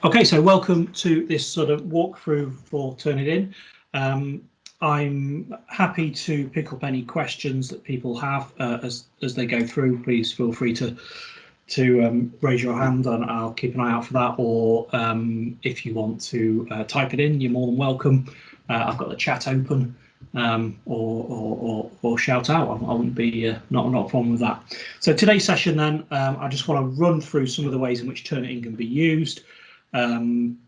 Okay, so welcome to this sort of walkthrough for Turnitin. I'm happy to pick up any questions that people have as they go through. Please feel free to raise your hand and I'll keep an eye out for that, or if you want to type it in, you're more than welcome. I've got the chat open, or shout out. I wouldn't be not a problem with that. So today's session then, I just want to run through some of the ways in which Turnitin can be used.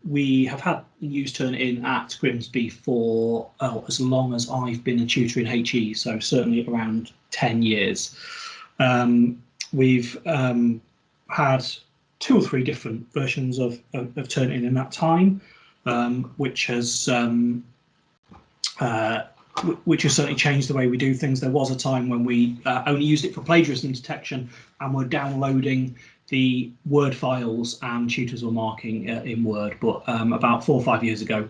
We have used Turnitin at Grimsby for as long as I've been a tutor in HE, so certainly around 10 years. We've had 2 or 3 different versions of Turnitin in that time, which has certainly changed the way we do things. There was a time when we only used it for plagiarism detection and were downloading the Word files and tutors were marking in Word, but about 4 or 5 years ago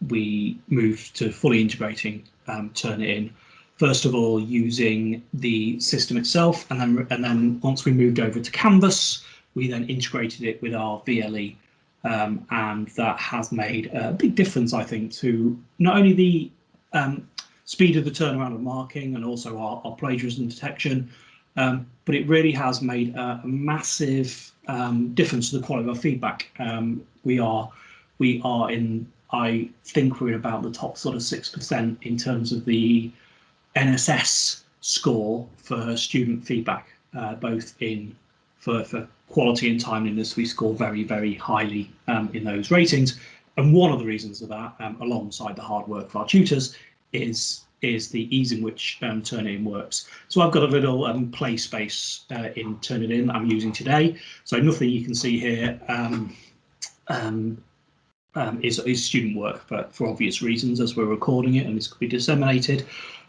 we moved to fully integrating Turnitin. First of all, using the system itself, and then once we moved over to Canvas, we then integrated it with our VLE, and that has made a big difference, I think, to not only the speed of the turnaround of marking and also our plagiarism detection, but it really has made a massive difference to the quality of our feedback. We are in, I think we're about the top sort of 6% in terms of the NSS score for student feedback, both for quality and timeliness. We score very, very highly in those ratings, and one of the reasons of that, alongside the hard work for our tutors, is the ease in which Turnitin works. So I've got a little play space in Turnitin I'm using today. So nothing you can see here is student work, but for obvious reasons, as we're recording it and this could be disseminated.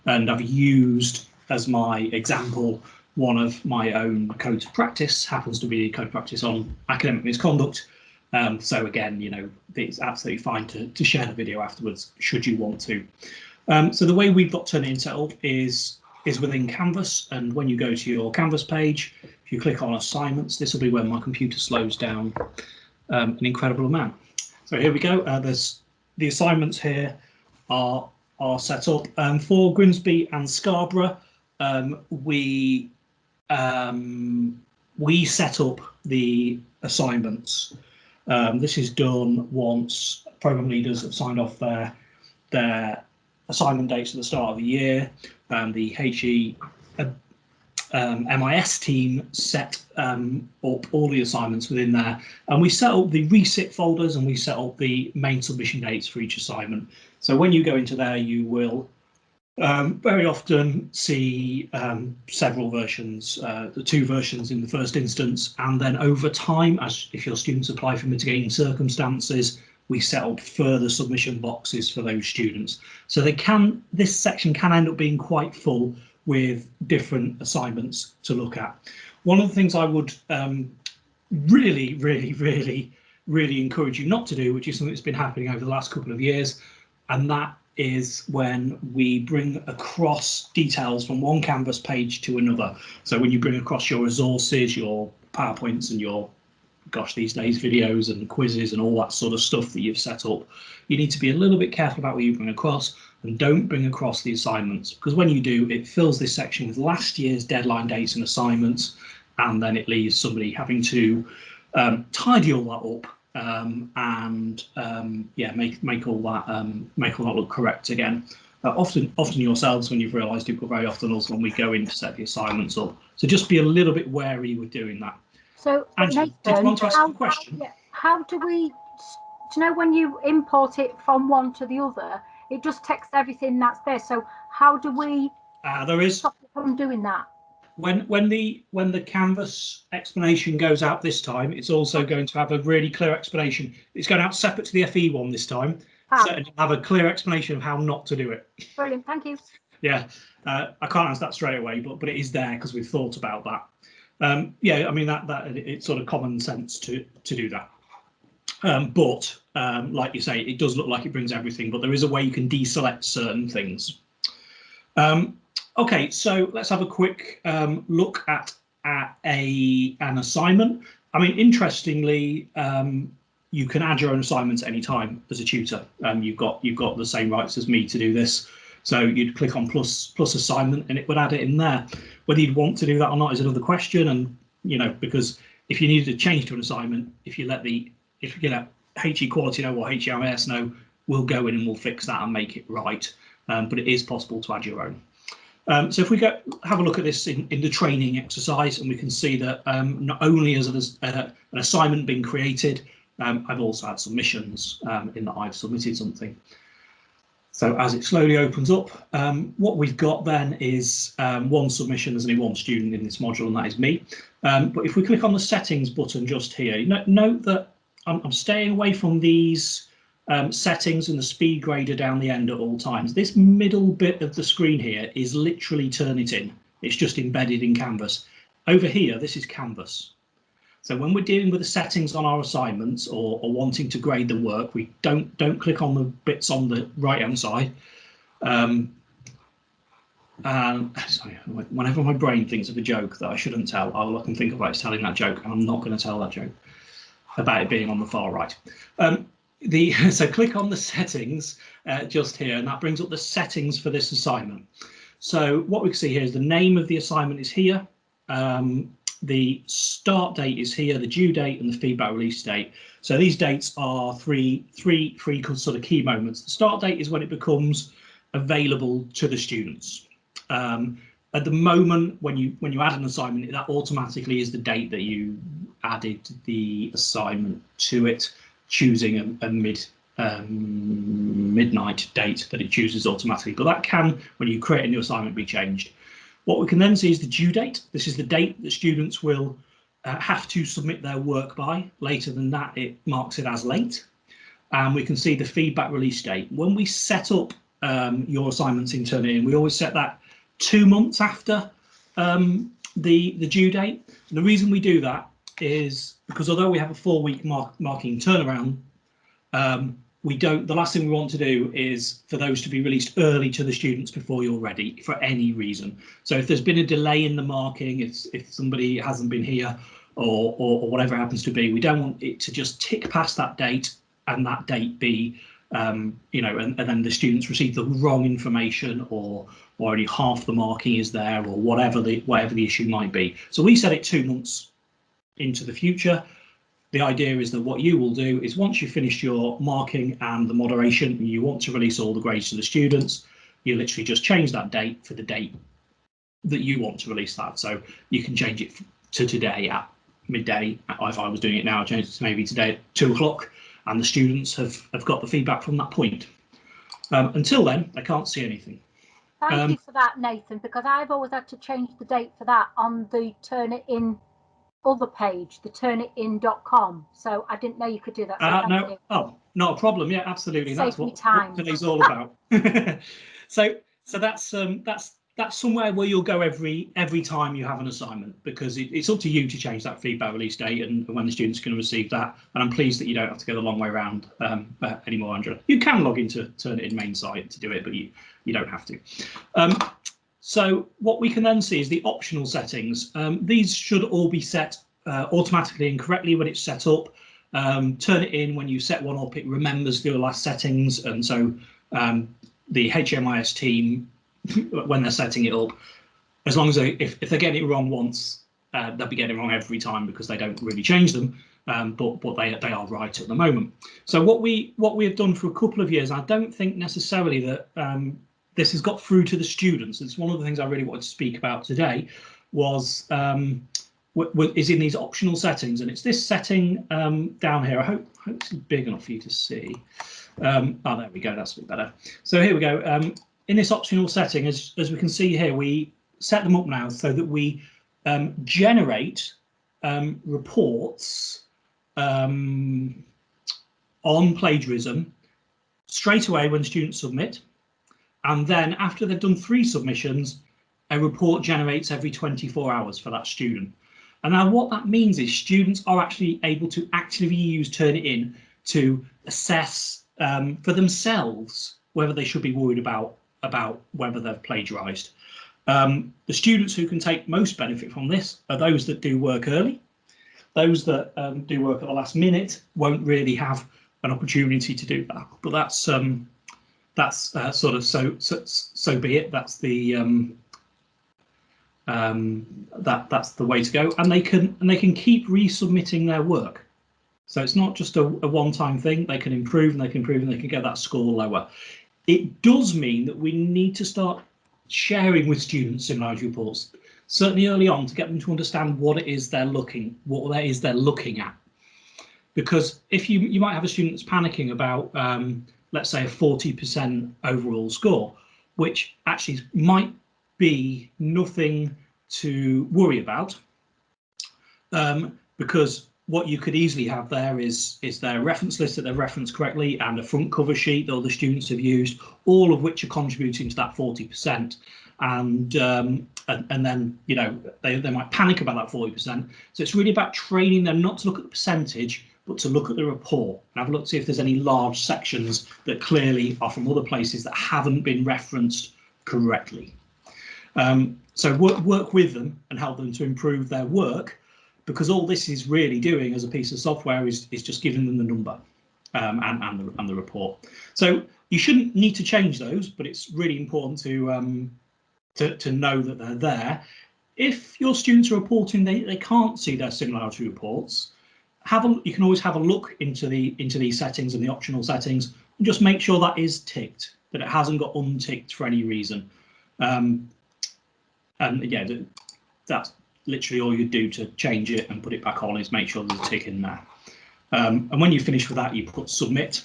And I've used as my example one of my own codes of practice, happens to be a code of practice on academic misconduct. So again, you know, it's absolutely fine to share the video afterwards should you want to. So the way we've got Turnitin set up is within Canvas, and when you go to your Canvas page, if you click on assignments, this will be when my computer slows down an incredible amount. So here we go. There's the assignments here are set up for Grimsby and Scarborough. We set up the assignments. This is done once program leaders have signed off their assignment dates at the start of the year. The HE MIS team set up all the assignments within there, and we set up the resit folders and we set up the main submission dates for each assignment. So when you go into there, you will very often see several versions, the 2 versions in the first instance, and then over time, as if your students apply for mitigating circumstances, we set up further submission boxes for those students. So this section can end up being quite full with different assignments to look at. One of the things I would really encourage you not to do, which is something that's been happening over the last couple of years, and that is when we bring across details from one Canvas page to another. So when you bring across your resources, your PowerPoints and your, gosh, these days videos and quizzes and all that sort of stuff that you've set up, you need to be a little bit careful about what you bring across, and don't bring across the assignments, because when you do, it fills this section with last year's deadline dates and assignments, and then it leaves somebody having to tidy all that up and yeah, make all that look correct again. Often yourselves, when you've realised it, but very often also when we go in to set the assignments up. So just be a little bit wary with doing that. So, Angela, did you want to ask a question? How do we, do you know, when you import it from one to the other, it just texts everything that's there. So how do we stop from doing that? When the Canvas explanation goes out this time, it's also going to have a really clear explanation. It's going out separate to the FE one this time, so it'll have a clear explanation of how not to do it. Brilliant, thank you. Yeah, I can't answer that straight away, but it is there because we've thought about that. Yeah, I mean that it's sort of common sense to do that. But like you say, it does look like it brings everything, but there is a way you can deselect certain things. Okay, so let's have a quick look at an assignment. I mean, interestingly, you can add your own assignments anytime as a tutor. You've got the same rights as me to do this. So you'd click on plus assignment and it would add it in there. Whether you'd want to do that or not is another question. And because if you needed to change to an assignment, if you let HE Quality know or HEMS know, we'll go in and we'll fix that and make it right. But it is possible to add your own. So if we have a look at this in the training exercise, and we can see that not only has an assignment been created, I've also had submissions in that I've submitted something. So as it slowly opens up, what we've got then is one submission. There's only one student in this module, and that is me. But if we click on the settings button just here, note that I'm staying away from these settings and the speed grader down the end at all times. This middle bit of the screen here is literally Turnitin. It's just embedded in Canvas. Over here, this is Canvas. So when we're dealing with the settings on our assignments or wanting to grade the work, we don't click on the bits on the right-hand side. And sorry, whenever my brain thinks of a joke that I shouldn't tell, I'll look and think about telling that joke, and I'm not going to tell that joke about it being on the far right. So click on the settings just here, and that brings up the settings for this assignment. So what we can see here is the name of the assignment is here. The start date is here, the due date and the feedback release date. So these dates are three sort of key moments. The start date is when it becomes available to the students. At the moment, when you add an assignment, that automatically is the date that you added the assignment to it, choosing a midnight date that it chooses automatically. But that can, when you create a new assignment, be changed. What we can then see is the due date. This is the date that students will have to submit their work by. Later than that, it marks it as late. And we can see the feedback release date. When we set up your assignments in Turnitin, we always set that 2 months after the due date. And the reason we do that is because although we have a 4-week marking turnaround, the last thing we want to do is for those to be released early to the students before you're ready for any reason. So if there's been a delay in the marking, if somebody hasn't been here or whatever it happens to be, we don't want it to just tick past that date and that date be, and then the students receive the wrong information or only half the marking is there or whatever the issue might be. So we set it 2 months into the future. The idea is that what you will do is once you've finished your marking and the moderation and you want to release all the grades to the students, you literally just change that date for the date that you want to release that. So you can change it to today at midday. If I was doing it now, I'd change it to maybe today at 2 o'clock, and the students have got the feedback from that point. Until then, they can't see anything. Thank you for that, Nathan, because I've always had to change the date for that on the Turnitin other page, the turnitin.com. So I didn't know you could do that. So no, oh, not a problem. Yeah, absolutely. That's what today's all about. So that's somewhere where you'll go every time you have an assignment, because it's up to you to change that feedback release date and when the students can receive that. And I'm pleased that you don't have to go the long way around anymore, Andrea. You can log into Turnitin main site to do it, but you don't have to. So what we can then see is the optional settings. These should all be set automatically and correctly when it's set up. Turnitin, when you set one up, it remembers your last settings, and so the HMIS team, when they're setting it up, as long as if they get it wrong once, they'll be getting it wrong every time because they don't really change them. But they are right at the moment. So what we have done for a couple of years, I don't think necessarily that this has got through to the students. It's one of the things I really wanted to speak about today was is in these optional settings, and it's this setting down here. I hope it's big enough for you to see. Oh, there we go. That's a bit better. So here we go. In this optional setting, as we can see here, we set them up now so that we generate reports on plagiarism straight away when students submit. And then after they've done 3 submissions, a report generates every 24 hours for that student. And now what that means is students are actually able to actively use Turnitin to assess for themselves whether they should be worried about whether they've plagiarised. The students who can take most benefit from this are those that do work early. Those that do work at the last minute won't really have an opportunity to do that. But that's sort of so be it. That's the that's the way to go, and they can keep resubmitting their work. So it's not just a one-time thing. They can improve and they can improve and they can get that score lower. It does mean that we need to start sharing with students similarity reports, certainly early on, to get them to understand what it is they're looking at. Because if you might have a student that's panicking about, let's say, a 40% overall score, which actually might be nothing to worry about, because what you could easily have there is their reference list that they've referenced correctly and a front cover sheet that all the students have used, all of which are contributing to that 40%. And then, you know, they might panic about that 40%. So it's really about training them not to look at the percentage, but to look at the report and have a look to see if there's any large sections that clearly are from other places that haven't been referenced correctly. So work with them and help them to improve their work, because all this is really doing as a piece of software is just giving them the number and the report. So you shouldn't need to change those, but it's really important to know that they're there. If your students are reporting they can't see their similarity reports, you can always have a look into these settings and the optional settings and just make sure that is ticked, that it hasn't got unticked for any reason. And yeah, that's literally all you do to change it and put it back on, is make sure there's a tick in there. And when you finish with that, you put submit,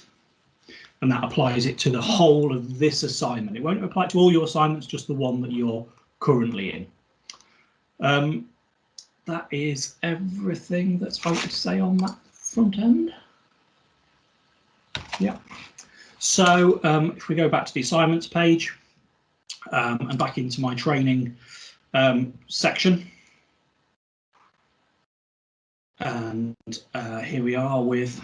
and that applies it to the whole of this assignment. It won't apply to all your assignments, just the one that you're currently in. That is everything that's I would say on that front end. Yeah. So if we go back to the assignments page and back into my training section, and here we are with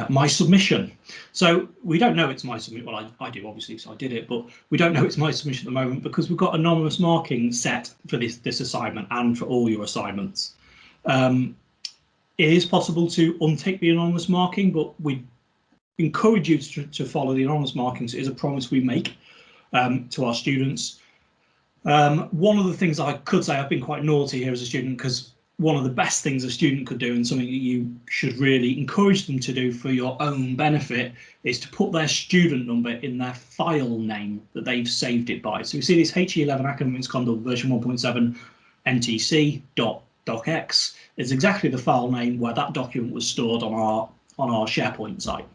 my submission. So we don't know it's my submission. Well, I do, obviously, because I did it, but we don't know it's my submission at the moment because we've got anonymous marking set for this assignment and for all your assignments. It is possible to untick the anonymous marking, but we encourage you to follow the anonymous markings. It is a promise we make to our students. One of the things I could say, I've been quite naughty here as a student, because one of the best things a student could do, and something that you should really encourage them to do for your own benefit, is to put their student number in their file name that they've saved it by. So we see this HE11 Academic Misconduct version 1.7 ntc.docx is exactly the file name where that document was stored on our SharePoint site.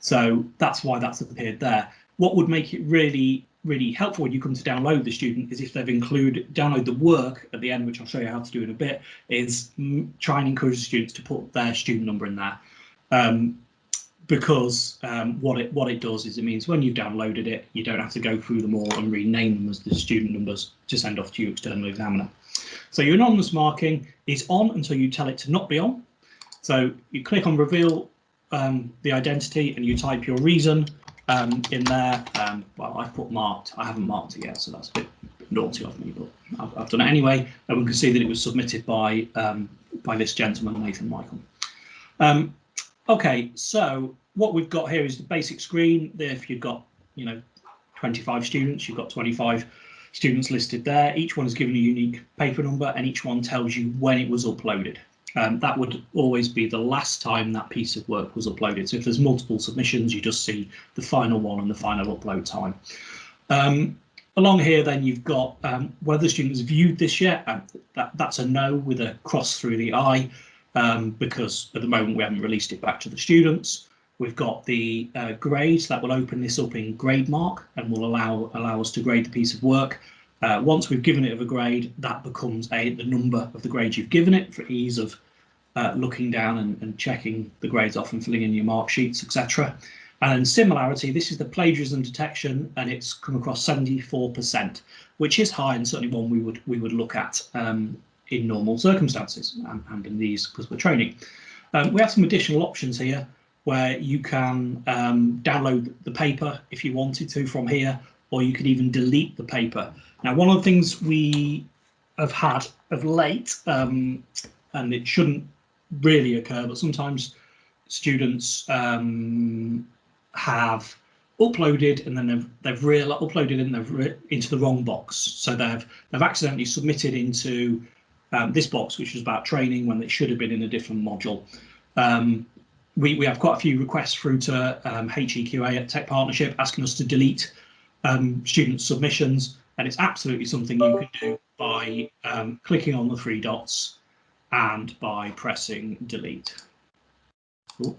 So that's why that's appeared there. What would make it really helpful when you come to download the student is if they've download the work at the end, which I'll show you how to do in a bit, is try and encourage the students to put their student number in there. Because what it does is it means when you've downloaded it, you don't have to go through them all and rename them as the student numbers to send off to your external examiner. So your anonymous marking is on until you tell it to not be on. So you click on reveal the identity and you type your reason in there. Well, I've put marked. I haven't marked it yet, so that's a bit naughty of me, but I've done it anyway. And we can see that it was submitted by this gentleman, Nathan Michael. Okay, so what we've got here is the basic screen. If you've got 25 students, you've got 25 students listed there. Each one is given a unique paper number, and each one tells you when it was uploaded. That would always be the last time that piece of work was uploaded. So if there's multiple submissions, you just see the final one and the final upload time. Along here, then you've got whether the student has viewed this yet. That's a no with a cross through the I, because at the moment we haven't released it back to the students. We've got the grades that will open this up in grade mark and will allow us to grade the piece of work. Once we've given it a grade, that becomes the number of the grades you've given it for ease of looking down and checking the grades off and filling in your mark sheets, etc. And then similarity, this is the plagiarism detection, and it's come across 74%, which is high and certainly one we would look at in normal circumstances and in these because we're training. We have some additional options here where you can download the paper if you wanted to from here, or you could even delete the paper. Now, one of the things we have had of late, and it shouldn't really occur, but sometimes students have uploaded and then they've uploaded and they've into the wrong box. So they've accidentally submitted into this box, which was about training, when it should have been in a different module. We have quite a few requests through to HEQA at Tech Partnership asking us to delete student submissions, and it's absolutely something you can do by clicking on the 3 dots and by pressing delete. Cool.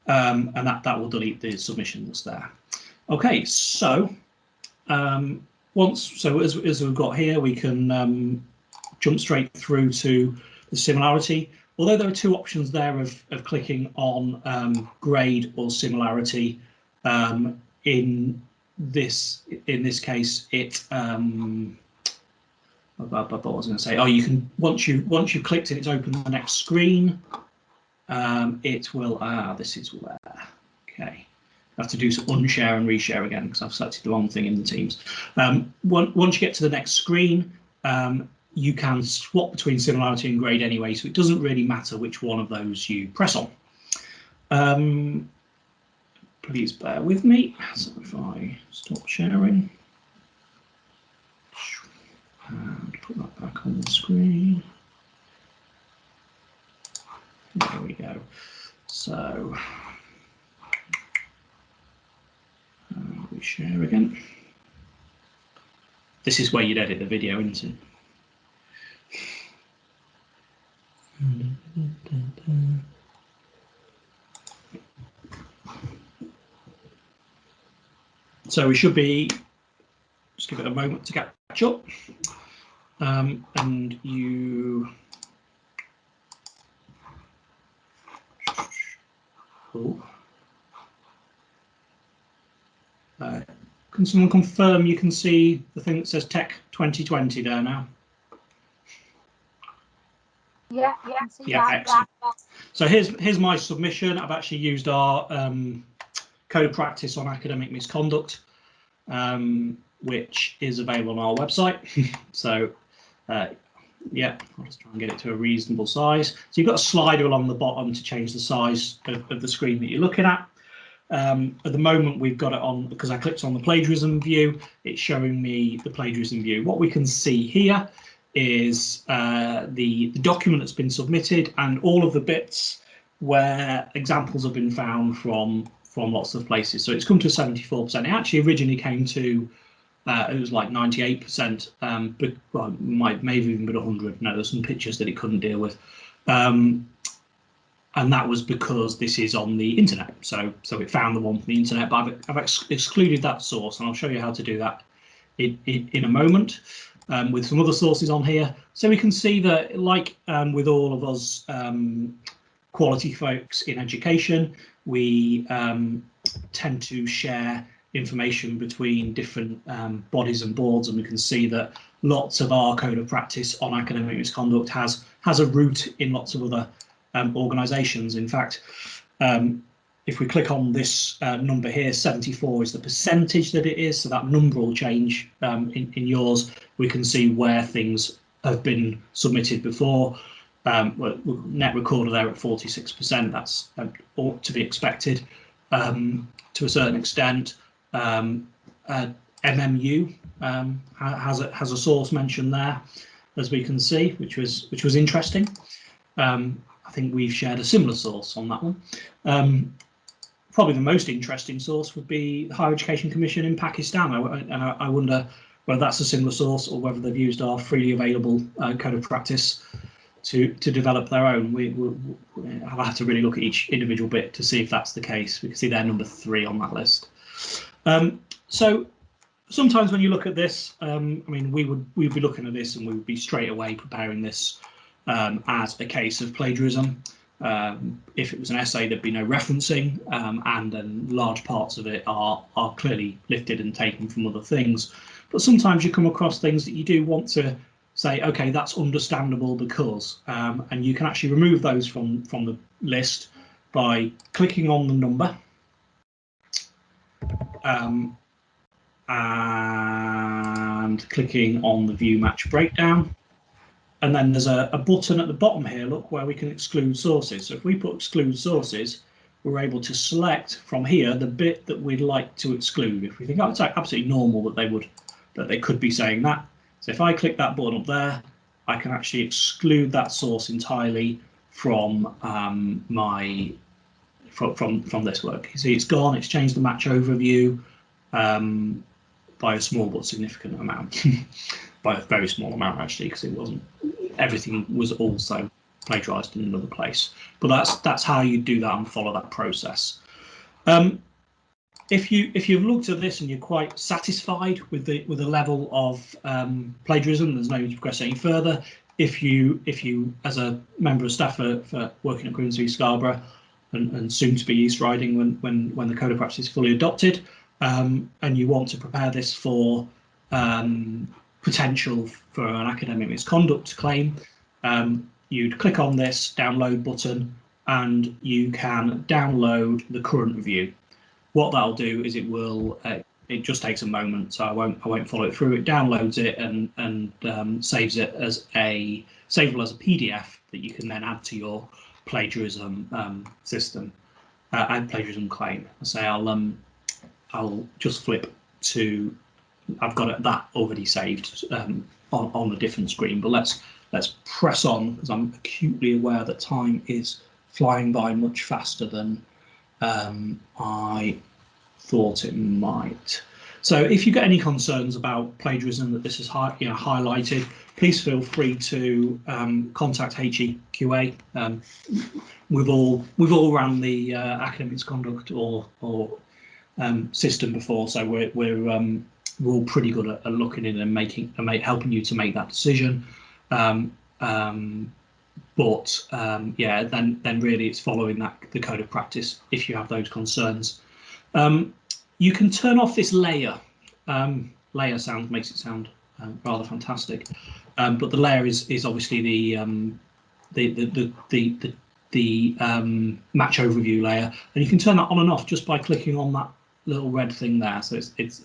And that will delete the submission that's there. Okay, so as we've got here, we can jump straight through to the similarity. Although there are 2 options there of clicking on grade or similarity, in this case, it what was I going to say? Oh, you can once you've clicked it, it's opened the next screen. It will, this is where, okay. I have to do some unshare and reshare again because I've selected the wrong thing in the Teams. Once you get to the next screen, you can swap between similarity and grade anyway, so it doesn't really matter which one of those you press on. Please bear with me. So if I stop sharing and put that back on the screen. There we go. So we share again. This is where you'd edit the video, isn't it? So we should be, just give it a moment to catch up. And you, cool. Can someone confirm you can see the thing that says Tech 2020 there now? Yeah, I can see yeah, that. Excellent. So here's my submission. I've actually used our code of practice on academic misconduct, which is available on our website. So yeah, I'll just try and get it to a reasonable size. So you've got a slider along the bottom to change the size of the screen that you're looking at. At the moment, we've got it on because I clicked on the plagiarism view. It's showing me the plagiarism view. What we can see here is the document that's been submitted and all of the bits where examples have been found from lots of places. So it's come to 74%. It actually originally came to it was like 98%, but well, may have even been 100. No, there's some pictures that it couldn't deal with. And that was because this is on the internet. So it found the one from the internet, but I've excluded that source, and I'll show you how to do that in a moment with some other sources on here. So we can see that, like with all of us quality folks in education, we tend to share information between different bodies and boards, and we can see that lots of our code of practice on academic misconduct has a root in lots of other organisations. In fact, if we click on this number here, 74 is the percentage that it is, so that number will change in yours. We can see where things have been submitted before. Net recorder there at 46%, that's ought to be expected to a certain extent. MMU has a source mentioned there, as we can see, which was interesting. I think we've shared a similar source on that one. Probably the most interesting source would be the Higher Education Commission in Pakistan, and I wonder whether that's a similar source or whether they've used our freely available code of practice to develop their own. I'll have to really look at each individual bit to see if that's the case. We can see they're number 3 on that list. So sometimes when you look at this, I mean, we'd be looking at this and we would be straight away preparing this as a case of plagiarism. If it was an essay, there'd be no referencing, and then large parts of it are clearly lifted and taken from other things. But sometimes you come across things that you do want to say, okay, that's understandable because, and you can actually remove those from the list by clicking on the number. and clicking on the View Match Breakdown. And then there's a button at the bottom here, look, where we can exclude sources. So if we put exclude sources, we're able to select from here the bit that we'd like to exclude. If we think, oh, it's absolutely normal that they could be saying that. So if I click that button up there, I can actually exclude that source entirely from from this work. You see, it's gone. It's changed the match overview by a small but significant amount, by a very small amount actually, because it wasn't. Everything was also plagiarized in another place. But that's how you do that and follow that process. If you've looked at this and you're quite satisfied with the level of plagiarism, there's no need to progress any further. If you as a member of staff for working at Grimsby, Scarborough, and soon to be East Riding when the code of practice is fully adopted, and you want to prepare this for potential for an academic misconduct claim, you'd click on this download button and you can download the current review. What that'll do is it will it just takes a moment, so I won't follow it through. It downloads it and saves it as savable as a PDF that you can then add to your plagiarism system, add plagiarism claim. I say I'll just flip to, I've got that already saved on a different screen, but let's press on, because I'm acutely aware that time is flying by much faster than I thought it might. So if you get any concerns about plagiarism that this is highlighted, please feel free to contact HEQA. We've all ran the academic misconduct or system before, so we're all pretty good at looking in and helping you to make that decision. Yeah, then really it's following the code of practice if you have those concerns. You can turn off this layer. Layer makes it sound rather fantastic, but the layer is obviously the match overview layer, and you can turn that on and off just by clicking on that little red thing there. So it's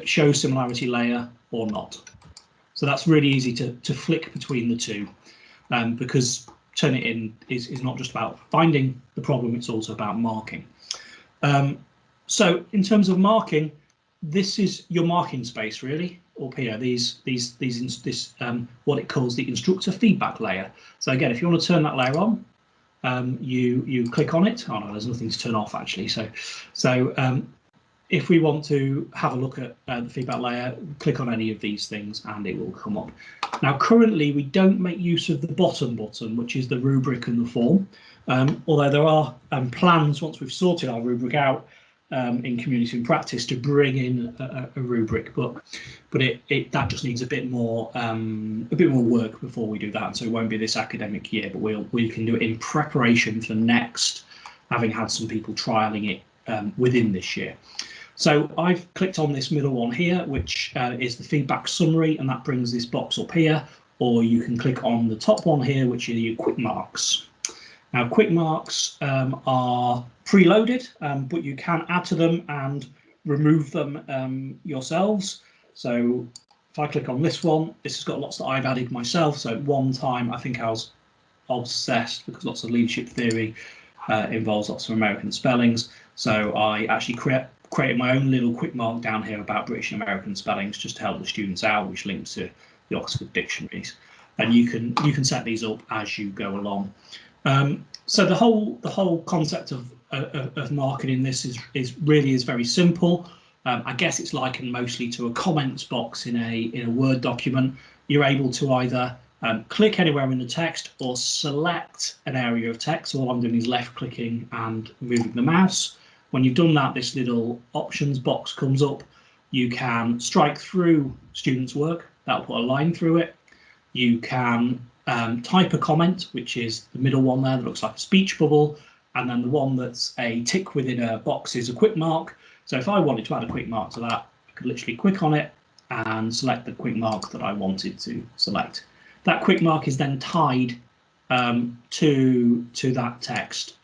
show similarity layer or not. So that's really easy to flick between the two, because Turnitin is not just about finding the problem, it's also about marking. So in terms of marking, this is your marking space really up here. This what it calls the instructor feedback layer. So again, if you want to turn that layer on, you click on it. Oh no, there's nothing to turn off actually. So if we want to have a look at the feedback layer, click on any of these things and it will come up. Now currently we don't make use of the bottom button, which is the rubric and the form, although there are plans once we've sorted our rubric out in community and practice to bring in a rubric, but that just needs a bit more work before we do that. So it won't be this academic year, but we can do it in preparation for next, having had some people trialing it within this year. So I've clicked on this middle one here, which is the feedback summary, and that brings this box up here. Or you can click on the top one here, which are your quick marks. Now, quick marks are preloaded, but you can add to them and remove them yourselves. So if I click on this one, this has got lots that I've added myself. So at one time, I think I was obsessed, because lots of leadership theory involves lots of American spellings. So I actually created my own little quick mark down here about British and American spellings, just to help the students out, which links to the Oxford dictionaries. And you can set these up as you go along. So the whole concept of marking in this is very simple. I guess it's likened mostly to a comments box in a Word document. You're able to either click anywhere in the text or select an area of text. So all I'm doing is left clicking and moving the mouse. When you've done that, this little options box comes up. You can strike through students' work. That'll put a line through it. You can type a comment, which is the middle one there that looks like a speech bubble, and then the one that's a tick within a box is a quick mark. So if I wanted to add a quick mark to that, I could literally click on it and select the quick mark that I wanted to select. That quick mark is then tied to that text.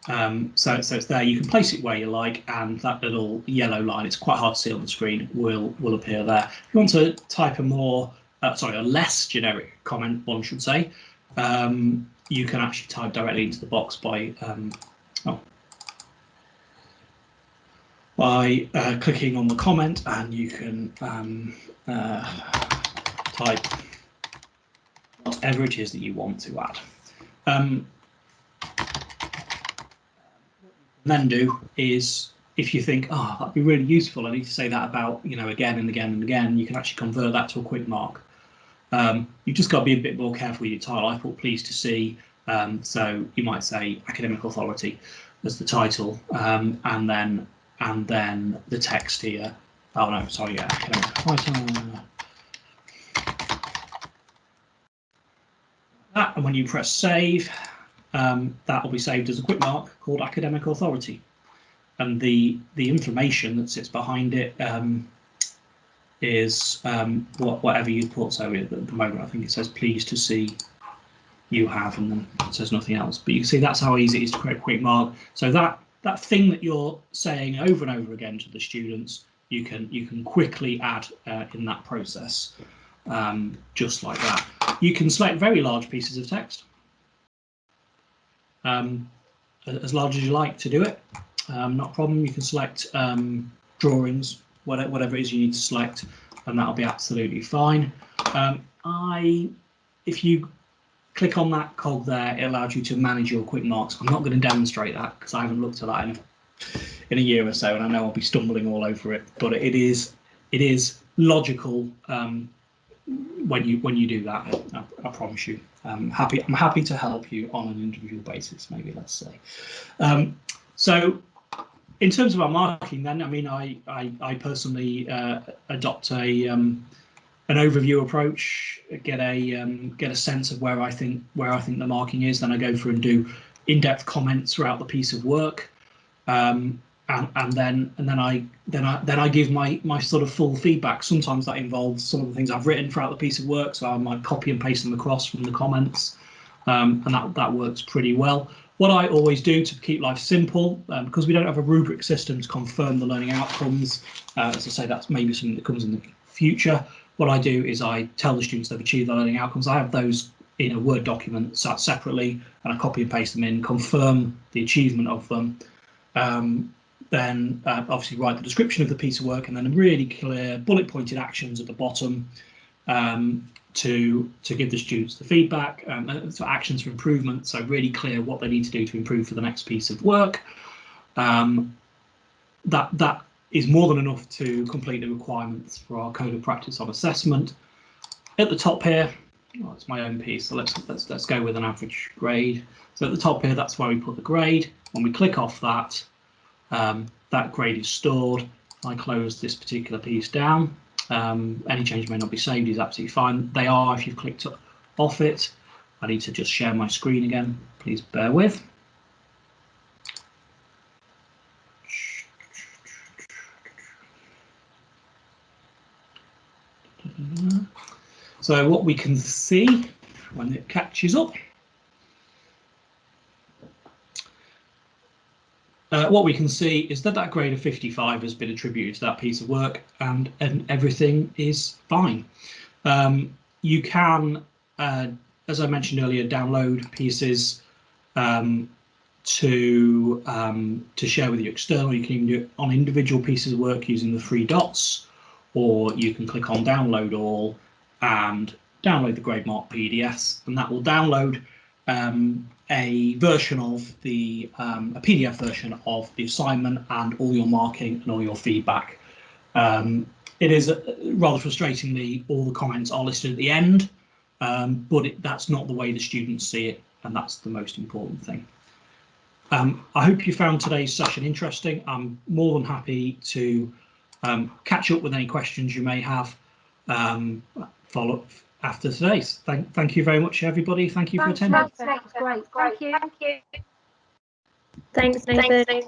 So it's there. You can place it where you like, and that little yellow line, it's quite hard to see on the screen, will appear there. If you want to type a more, sorry, a less generic comment, one should say, you can actually type directly into the box by clicking on the comment, and you can type whatever it is that you want to add. Then do is, if you think, oh, that'd be really useful, I need to say that about, you know, again and again and again, you can actually convert that to a quick mark. You've just got to be a bit more careful with your title. I put pleased to see, so you might say academic authority as the title, and then the text here. Oh no, sorry, yeah, academic title. That, and when you press save, that will be saved as a quick mark called academic authority, and the information that sits behind it is whatever you put. So at the moment, I think it says pleased to see you have, and then it says nothing else. But you can see that's how easy it is to create a quick mark. So that thing that you're saying over and over again to the students, you can quickly add in that process, just like that. You can select very large pieces of text, as large as you like to do it, not a problem. You can select drawings, whatever it is you need to select, and that'll be absolutely fine. If you click on that cog there, it allows you to manage your quick marks. I'm not going to demonstrate that because I haven't looked at that in a year or so, and I know I'll be stumbling all over it, but it is logical when you do that. I promise you. I'm happy to help you on an individual basis, maybe, let's say. So in terms of our marking, then, I mean, I personally adopt an overview approach, get a sense of where I think the marking is. Then I go through and do in-depth comments throughout the piece of work, and then I give my sort of full feedback. Sometimes that involves some of the things I've written throughout the piece of work, so I might copy and paste them across from the comments, and that works pretty well. What I always do to keep life simple, because we don't have a rubric system to confirm the learning outcomes, as I say, that's maybe something that comes in the future. What I do is I tell the students they've achieved their learning outcomes. I have those in a Word document sat separately, and I copy and paste them in, confirm the achievement of them. Then obviously write the description of the piece of work, and then really clear bullet pointed actions at the bottom to give the students the feedback, so actions for improvement, so really clear what they need to do to improve for the next piece of work. That is more than enough to complete the requirements for our code of practice on assessment. At the top here, it's my own piece, so let's go with an average grade. So at the top here, that's where we put the grade. When we click off that, that grade is stored. If I close this particular piece down, any change may not be saved is absolutely fine. They are if you've clicked off it. I need to just share my screen again. Please bear with. So what we can see when it catches up, what we can see is that grade of 55 has been attributed to that piece of work, and everything is fine. You can, as I mentioned earlier, download pieces to share with you external. You can even do it on individual pieces of work using the three dots, or you can click on download all and download the grade mark PDFs, and that will download a version of the a PDF version of the assignment and all your marking and all your feedback. It is rather frustratingly, all the comments are listed at the end, but that's not the way the students see it, and that's the most important thing. I hope you found today's session interesting. I'm more than happy to catch up with any questions you may have, follow up after today's. Thank you very much, everybody. Thank you for attending. That's great. Thank you. Thanks, Nathan.